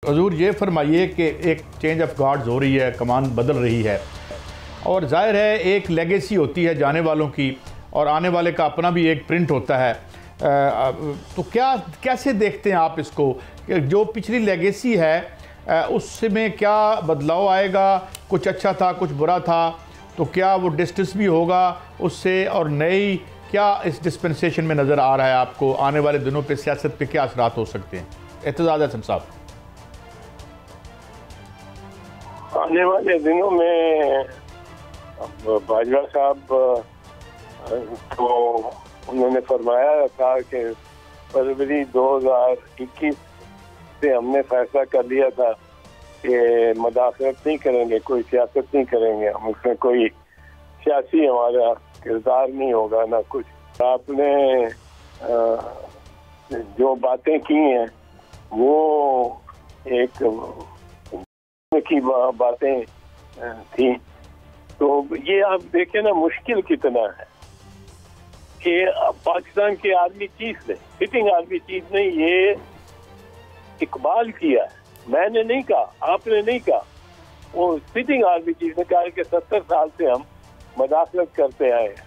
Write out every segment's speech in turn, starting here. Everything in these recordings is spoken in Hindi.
हजूर ये फरमाइए कि एक चेंज ऑफ गार्ड्स हो रही है, कमान बदल रही है और जाहिर है एक लेगेसी होती है जाने वालों की और आने वाले का अपना भी एक प्रिंट होता है। तो क्या कैसे देखते हैं आप इसको कि जो पिछली लेगेसी है उसमें क्या बदलाव आएगा? कुछ अच्छा था, कुछ बुरा था, तो क्या वो डिस्टेंस भी होगा उससे? और नई क्या इस डिस्पेंसेशन में नज़र आ रहा है आपको? आने वाले दिनों पे सियासत पे क्या असरात हो सकते हैं? एतजाज़ हसन साहब। आने वाले दिनों में बाजवा साहब तो उन्होंने फरमाया था कि फरवरी 2021 से हमने फैसला कर लिया था कि मदाखलत नहीं करेंगे, कोई सियासत नहीं करेंगे, हम उसमें कोई सियासी हमारा किरदार नहीं होगा ना कुछ। आपने जो बातें की हैं वो एक की बातें थी, तो ये आप देखें ना मुश्किल कितना है कि पाकिस्तान के आर्मी चीफ ने, सिटिंग आर्मी चीफ ने ये इकबाल किया है। मैंने नहीं कहा, आपने नहीं कहा, वो सिटिंग आर्मी चीफ ने कहा कि 70 साल से हम मदाखलत करते आए हैं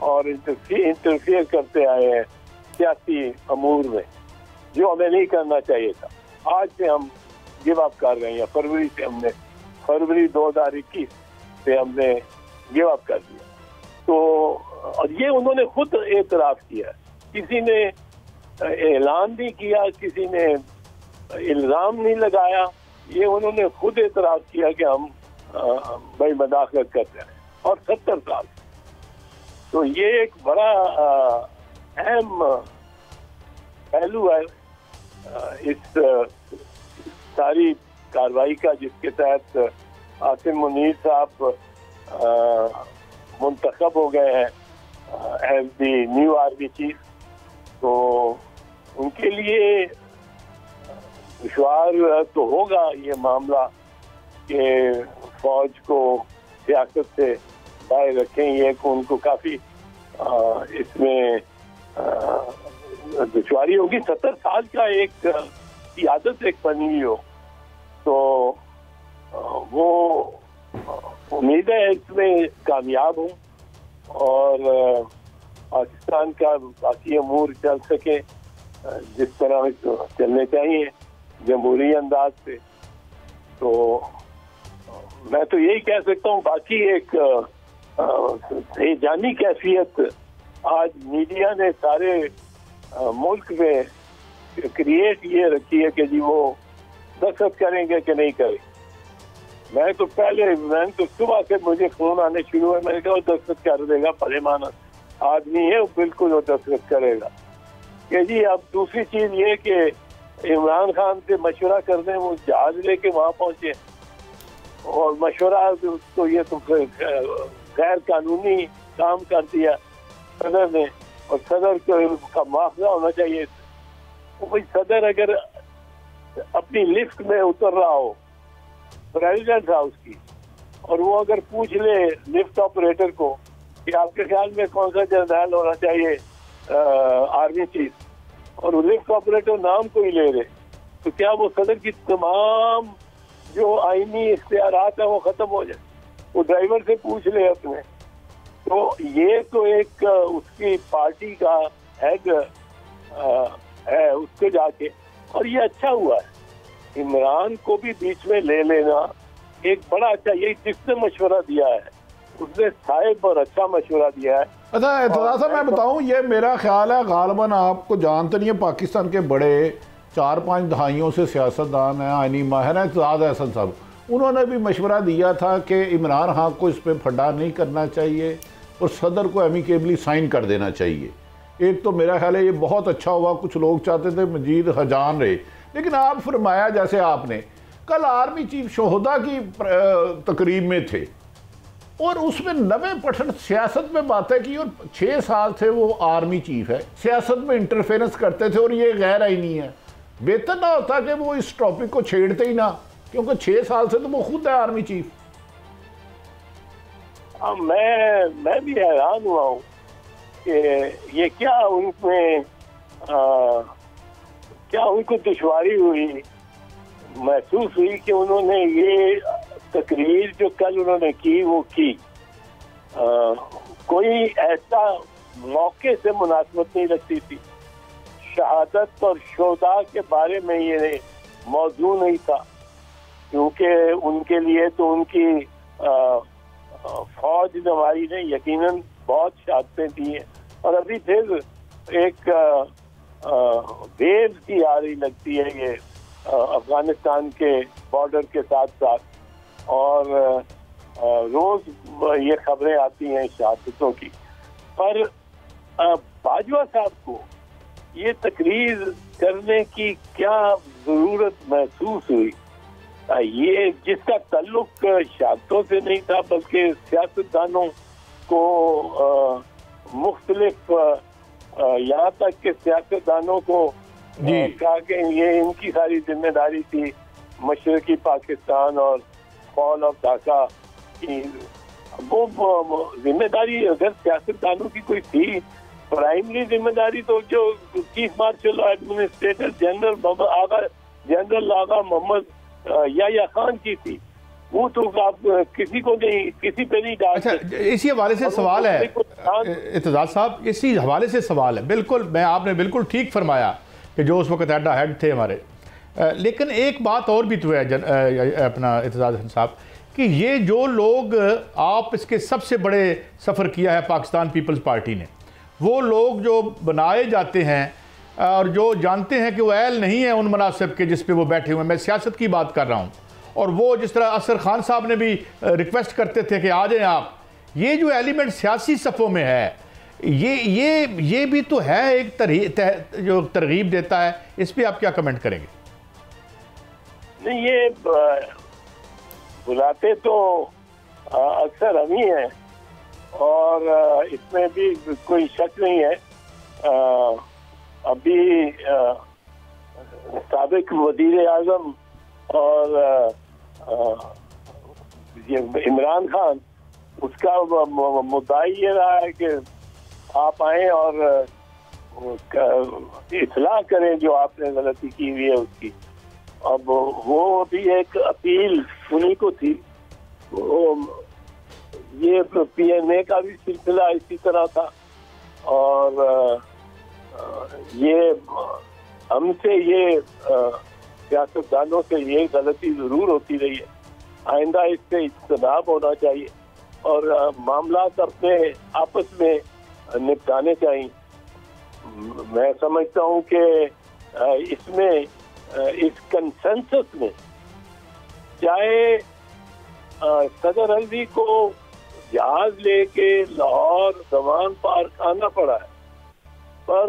और इंटरफियर करते आए हैं सियासी अमूर में, जो हमें नहीं करना चाहिए था। आज से हम गिव अप कर रहे हैं। फरवरी 2021 से हमने गिव अप कर दिया। तो और ये उन्होंने खुद एतराफ़ किया, किसी ने ऐलान नहीं किया, किसी ने इल्ज़ाम नहीं लगाया, ये उन्होंने खुद एतराफ़ किया कि हम भाई मदाखलत करते हैं और 70 साल। तो ये एक बड़ा अहम पहलू है इस सारी कार्रवाई का, जिसके तहत आसिम मुनीर साहब मुंतखब हो गए हैं as the new army chief. तो उनके लिए दुश्वार तो होगा ये मामला कि फौज को सियासत से बाहर रखें, ये उनको काफ़ी इसमें दुश्वारी होगी। 70 साल का एक की आदत एक बनी हो, तो वो उम्मीद है इसमें कामयाब हो और पाकिस्तान का बाकी अमूर चल सके जिस तरह चलने चाहिए, जमहूरी अंदाज से। तो मैं तो यही कह सकता हूँ। बाकी एक जानी कैफियत आज मीडिया ने सारे मुल्क में क्रिएट ये रखी है कि जी वो दस्तखत करेंगे कि नहीं करेंगे। मैं तो सुबह से मुझे फोन आने शुरू हुए, मैंने कहा वो दस्तखत कर देगा, भले माना आदमी है, बिल्कुल वो दस्तखत करेगा। कि जी अब दूसरी चीज ये कि इमरान खान से मशवरा करने वो जहाज लेके वहां पहुंचे और मशवरा तो ये तो गैर कानूनी काम कर दिया सदर ने, और सदर का मुआवजा होना चाहिए। तो भाई सदर अगर अपनी लिफ्ट में उतर रहा हो प्रेसिडेंट हाउस की, और वो अगर पूछ ले लिफ्ट ऑपरेटर को कि आपके ख्याल में कौन सा जनरल होना चाहिए आर्मी चीफ, और वो लिफ्ट ऑपरेटर नाम को ही ले रहे, तो क्या वो सदर की तमाम जो आईनी इख्तियारात है वो खत्म हो जाए? वो ड्राइवर से पूछ ले अपने। तो ये तो एक उसकी पार्टी का हेड है, उसको जाके, और ये अच्छा हुआ है इमरान को भी बीच में ले लेना एक बड़ा अच्छा, ये जिसने मशवरा दिया है उसने साहिब और अच्छा मशवरा दिया है। अच्छा थोड़ा सा मैं बताऊं, ये मेरा ख्याल है गालबन आपको जानते नहीं है, पाकिस्तान के बड़े 4-5 दहाइयों से सियासतदान हैं, आईनी माहिर हैं, एतजाज़ हसन साहब, उन्होंने भी मशवरा दिया था कि इमरान खान को इस पर फंडा नहीं करना चाहिए और सदर को एमिकेबली साइन कर देना चाहिए। एक तो मेरा ख्याल है ये बहुत अच्छा हुआ, कुछ लोग चाहते थे मजीद हजान रहे, लेकिन आप फरमाया जैसे आपने कल आर्मी चीफ शोहदा की तकरीब में थे और उसमें 90% सियासत में बातें की, और 6 साल से वो आर्मी चीफ है, सियासत में इंटरफेरेंस करते थे और ये गैर आईनी है। बेहतर ना होता कि वो इस टॉपिक को छेड़ते ही ना, क्योंकि 6 साल से तो वो खुद है आर्मी चीफ। मैं भी हैरान हुआ हूँ कि ये क्या उनमें क्या उनको दुश्वारी हुई महसूस हुई कि उन्होंने ये तकरीर जो कल उन्होंने की वो की कोई ऐसा मौके से मुनासिबत नहीं लगती थी। शहादत और शोदा के बारे में ये मौजू नहीं था, क्योंकि उनके लिए तो उनकी फौज नवारी ने यकीनन बहुत शहादतें दी हैं। और अभी फिर एक वेव सी आ रही लगती है ये अफगानिस्तान के बॉर्डर के साथ साथ, और रोज ये खबरें आती हैं शहादतों की। पर बाजवा साहब को ये तकरीर करने की क्या जरूरत महसूस हुई? ये जिसका ताल्लुक शहादतों से नहीं था बल्कि सियासतदानों को मुख्तलिफ यहाँ तक के सियासतदानों को कहा कि ये इनकी सारी जिम्मेदारी थी मशरकी पाकिस्तान और फॉल ऑफ ढाका की। वो जिम्मेदारी अगर सियासतदानों की कोई थी, प्राइमरी जिम्मेदारी तो जो चीफ मार्शल एडमिनिस्ट्रेटर जनरल आगा मोहम्मद याह्या खान की थी, वो तो आप किसी को नहीं, किसी पे नहीं डाल। अच्छा, इसी हवाले से सवाल है इत्तेजाज साहब, इसी हवाले से सवाल है। बिल्कुल, आपने बिल्कुल ठीक फरमाया कि जो उस वक्त हेड थे हमारे, लेकिन एक बात और भी तो है अपना इत्तेजाज साहब कि ये जो लोग आप इसके सबसे बड़े सफ़र किया है पाकिस्तान पीपल्स पार्टी ने, वो लोग जो बनाए जाते हैं और जो जानते हैं कि वो अहल नहीं है उन मनासिब के जिस पे वो बैठे हुए हैं, मैं सियासत की बात कर रहा हूँ, और वो जिस तरह असर खान साहब ने भी रिक्वेस्ट करते थे कि आ जाएं आप, ये जो एलिमेंट सियासी सफ़ों में है, ये भी तो है एक जो तरगीब देता है। इस पर आप क्या कमेंट करेंगे? नहीं, ये बुलाते तो अक्सर हम ही हैं और इसमें भी कोई शक नहीं है। अभी साबिक वजीर आज़म और इमरान खान, उसका मुद्दा ये रहा है कि आप आए और इत्तला करें जो आपने गलती की हुई है उसकी। अब वो भी एक अपील उन्हीं को थी। ये PNA का भी सिलसिला इसी तरह था, और ये हमसे ये सियासतदानों से ये गलती जरूर होती रही है। आइंदा इससे इज्तनाब होना चाहिए और मामलात अपने आपस में निपटाने चाहिए। मैं समझता हूँ कि इसमें इस कंसेंसस में चाहे सदर अली को जहाज लेके लाहौर जमान पार खाना पड़ा है, पर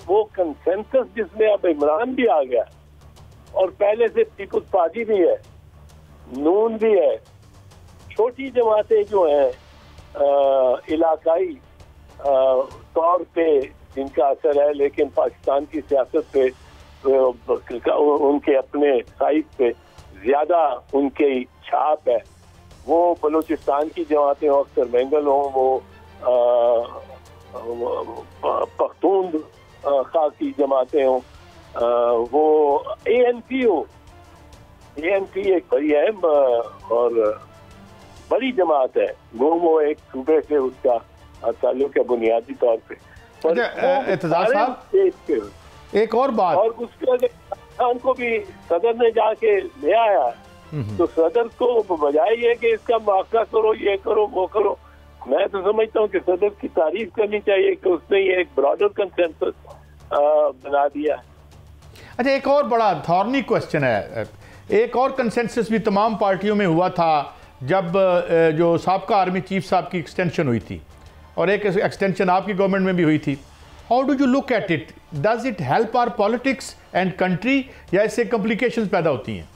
वो कंसेंसस जिसमें अब इमरान भी आ गया और पहले से पीपुल्स पार्टी भी है, नून भी है, छोटी जमातें जो हैं इलाकाई तौर पे जिनका असर है, लेकिन पाकिस्तान की सियासत पे उनके अपने साइज पे ज्यादा उनकी छाप है। वो बलूचिस्तान की जमातें हो, अक्सर बेंगल हो, वो पख्तून खा की जमातें हो, वो ANC हो। ANC एक बड़ी अहम और बड़ी जमात है, वो एक सूबे से उसका ताल्लुक है बुनियादी तौर पे। इत्तेजाज साहब, एक और बात, और उसके खान को भी सदर ने जाके ले आया, तो सदर को बजाय ये कि इसका मुआवजा करो, ये करो, वो करो, मैं तो समझता हूँ कि सदर की तारीफ करनी चाहिए कि उसने ये एक ब्रॉडर कंसेंसस बना दिया। अच्छा, एक और बड़ा थॉर्नी क्वेश्चन है। एक और कंसेंसस भी तमाम पार्टियों में हुआ था जब जो साबका आर्मी चीफ साहब की एक्सटेंशन हुई थी, और एक एक्सटेंशन आपकी गवर्नमेंट में भी हुई थी। How do you look at it? Does it help our politics and country, या इससे कॉम्प्लिकेशंस पैदा होती हैं?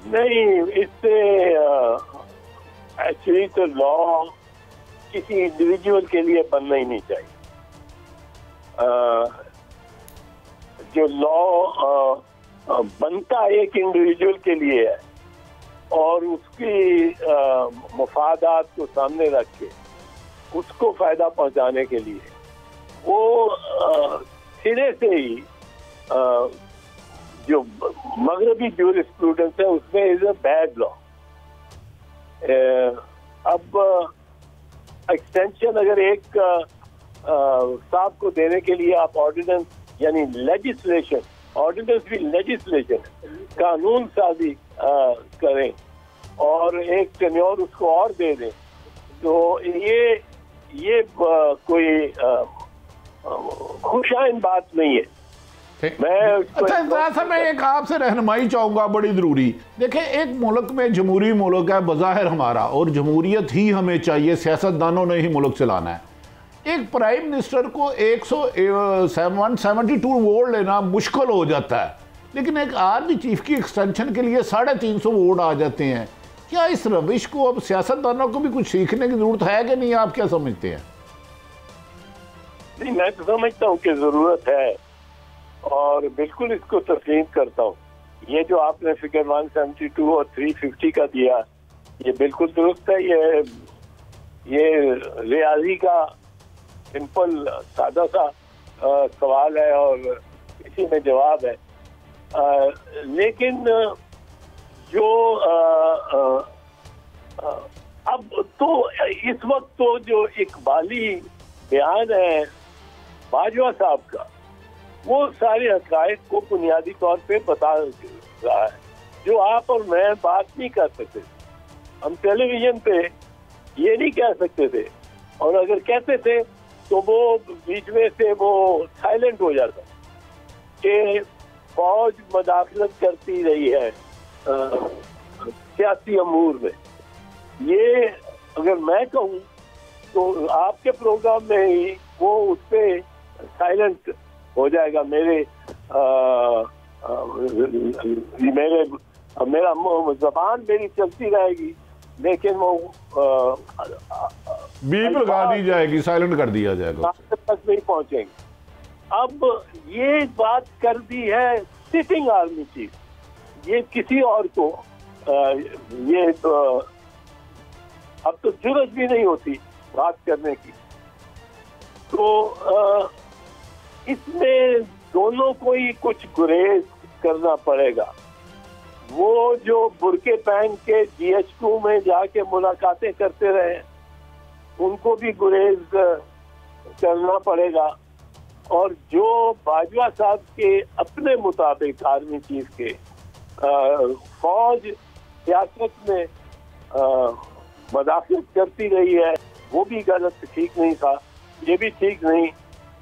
नहीं, इससे एक्चुअली तो लॉ किसी इंडिविजुअल के लिए बनना ही नहीं चाहिए। जो लॉ बनता एक इंडिविजुअल के लिए है और उसकी मफादात को सामने रख के उसको फायदा पहुंचाने के लिए, वो सिरे से ही मगरबी ज्यूरिस्प्रूडेंस है, उसमें इज अ बैड लॉ। अब एक्सटेंशन अगर एक साहब को देने के लिए आप ऑर्डिनेंस यानी लेजिस्लेशन, ऑर्डिनेंस भी लेजिस्लेशन, कानून साजी करें और एक टेन्योर उसको और दे दें, तो ये कोई खुशाइन बात नहीं है। अच्छा, मैं एक आपसे रहनुमाई चाहूंगा बड़ी जरूरी। देखिए, एक मुल्क में जमहूरी मुल्क है बज़ाहिर हमारा, और जमहूरियत ही हमें चाहिए, सियासतदानों ने ही मुल्क चलाना है। एक प्राइम मिनिस्टर को 172 वोट लेना मुश्किल हो जाता है, लेकिन एक आर्मी चीफ की एक्सटेंशन के लिए 350 वोट आ जाते हैं। क्या इस रविश को अब सियासतदानों को भी कुछ सीखने की जरूरत है कि नहीं? आप क्या समझते हैं? नहीं, मैं तो समझता हूँ कि जरूरत है और बिल्कुल इसको तस्लीम करता हूँ। ये जो आपने फिगर 172 और 350 का दिया, ये बिल्कुल दुरुस्त है। ये रियाजी का सिंपल सादा सा सवाल है और इसी में जवाब है। लेकिन जो अब तो इस वक्त तो जो इकबाली बयान है बाजवा साहब का, वो सारे हकायक को बुनियादी तौर पे बता रहा है जो आप और मैं बात नहीं कर सकते। हम टेलीविजन पे ये नहीं कह सकते थे, और अगर कहते थे तो वो बीच में से वो साइलेंट हो जाता कि फौज मदाखलत करती रही है सियासी अमूर में। ये अगर मैं कहूँ तो आपके प्रोग्राम में ही वो उस पर साइलेंट हो जाएगा। मेरा जबान मेरी चलती रहेगी, लेकिन वो बीप लगा दी जाएगी, साइलेंट कर दिया जाएगा, तक नहीं पहुंचेंगे। अब ये बात कर दी है सिटिंग आर्मी चीफ, ये किसी और को ये तो अब तो जरूरत भी नहीं होती बात करने की। तो इसमें दोनों को ही कुछ गुरेज करना पड़ेगा। वो जो बुरके पहन के GH2 में जाके मुलाकातें करते रहे, उनको भी गुरेज करना पड़ेगा। और जो बाजवा साहब के अपने मुताबिक आर्मी चीफ के फौज सियासत में मदाखलत करती रही है, वो भी गलत, ठीक नहीं था, ये भी ठीक नहीं।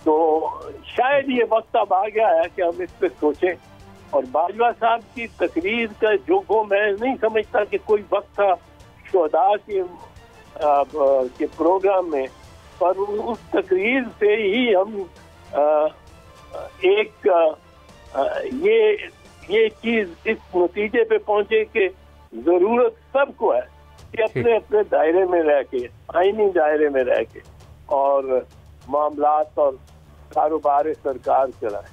तो शायद ये वक्त अब आ गया है कि हम इस पे सोचें। और बाजवा साहब की तकरीर का जो वो मैं नहीं समझता कि कोई वक्त था शुहदा के प्रोग्राम में, पर उस तकरीर से ही हम ये चीज इस नतीजे पे पहुंचे कि जरूरत सबको है कि अपने अपने दायरे में रह के, आईनी दायरे में रह के और मामलात और कारोबार सरकार चलाए।